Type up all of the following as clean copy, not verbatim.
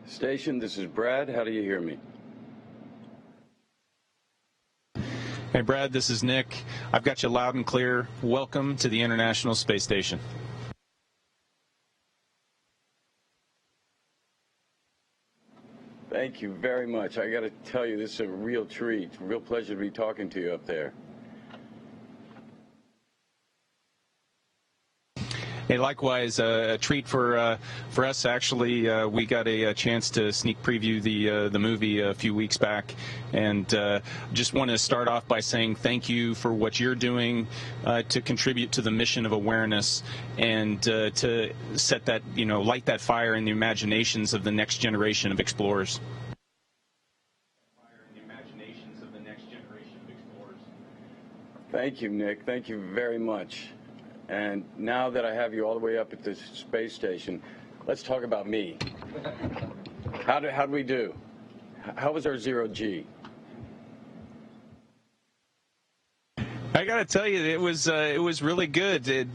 Station, this is Brad. How do you hear me? Hey, Brad, this is Nick. I've got you loud and clear. Welcome to the International Space Station. Thank you very much. I got to tell you, this is a real treat. A real pleasure to be talking to you up there. Hey, likewise, a treat for us. Actually, we got a chance to sneak preview the movie a few weeks back, and just want to start off by saying thank you for what you're doing to contribute to the mission of awareness and to set that, light that fire in the imaginations of the next generation of explorers. Thank you, Nick. Thank you very much. And now that I have you all the way up at the space station, let's talk about me. How do we do? How was our zero G? I got to tell you, it was really good. And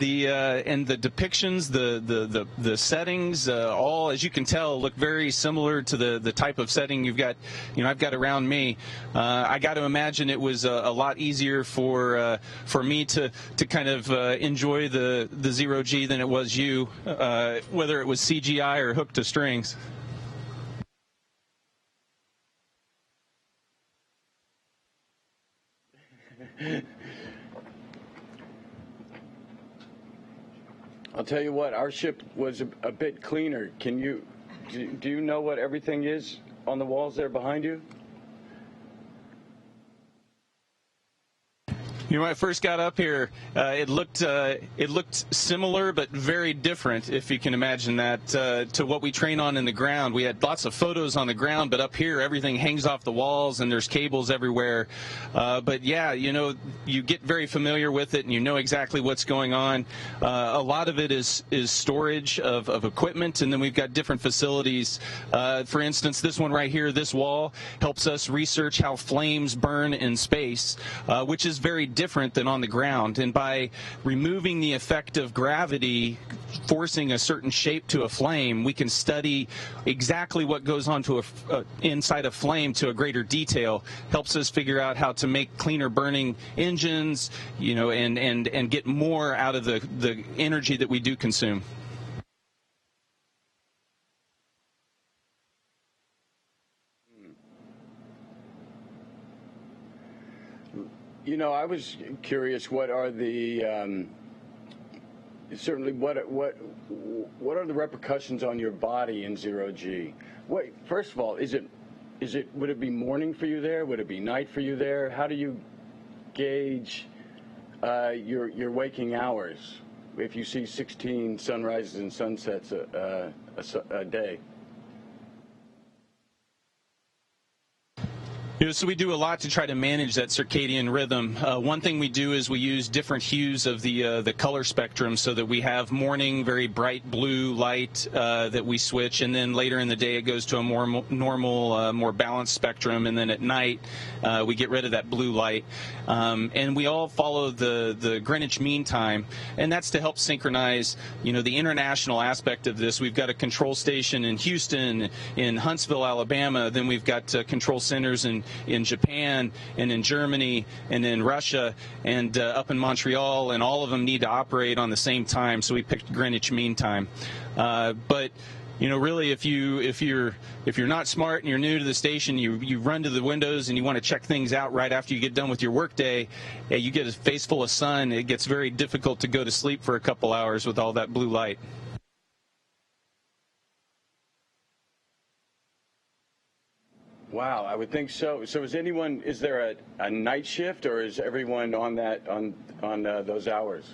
the depictions, the settings, all, as you can tell, look very similar to the type of setting I've got around me. I got to imagine it was a lot easier for me to kind of enjoy the zero G than it was you, whether it was CGI or hooked to strings. I'll tell you what, our ship was a bit cleaner. Do you know what everything is on the walls there behind you? When I first got up here, it looked similar but very different, if you can imagine that, to what we train on in the ground. We had lots of photos on the ground, but up here everything hangs off the walls and there's cables everywhere. But yeah, you get very familiar with it and you know exactly what's going on. A lot of it is storage of equipment, and then we've got different facilities. For instance, this one right here, this wall, helps us research how flames burn in space, which is very different than on the ground. And by removing the effect of gravity forcing a certain shape to a flame, we can study exactly what goes on to inside a flame to a greater detail. Helps us figure out how to make cleaner burning engines, and get more out of the energy that we do consume. I was curious, what are the certainly what are the repercussions on your body in zero G? First of all, would it be morning for you there? Would it be night for you there? How do you gauge your waking hours if you see 16 sunrises and sunsets a day? So we do a lot to try to manage that circadian rhythm. One thing we do is we use different hues of the color spectrum, so that we have morning, very bright blue light that we switch, and then later in the day it goes to a more normal, more balanced spectrum, and then at night we get rid of that blue light. And we all follow the Greenwich Mean Time, and that's to help synchronize, the international aspect of this. We've got a control station in Houston, in Huntsville, Alabama. Then we've got control centers in Japan and in Germany and in Russia and up in Montreal, and all of them need to operate on the same time, so we picked Greenwich Mean Time. But really, if you're not smart and you're new to the station, you run to the windows and you want to check things out right after you get done with your workday. You get a face full of sun. It gets very difficult to go to sleep for a couple hours with all that blue light. Wow, I would think so. So is there a night shift, or is everyone on those hours?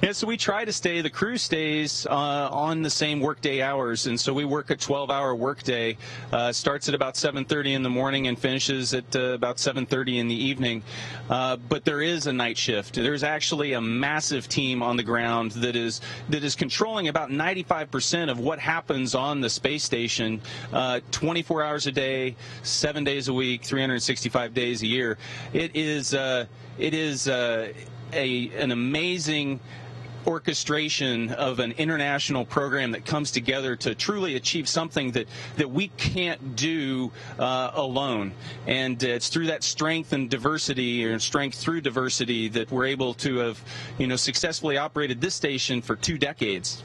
Yeah, so we try to the crew stays on the same workday hours, and so we work a 12-hour workday. Starts at about 7:30 in the morning and finishes at about 7:30 in the evening. But there is a night shift. There's actually a massive team on the ground that is controlling about 95% of what happens on the space station, 24 hours a day, 7 days a week, 365 days a year. It is an amazing orchestration of an international program that comes together to truly achieve something that we can't do alone. And it's through that strength and diversity, or strength through diversity, that we're able to have, successfully operated this station for 2 decades.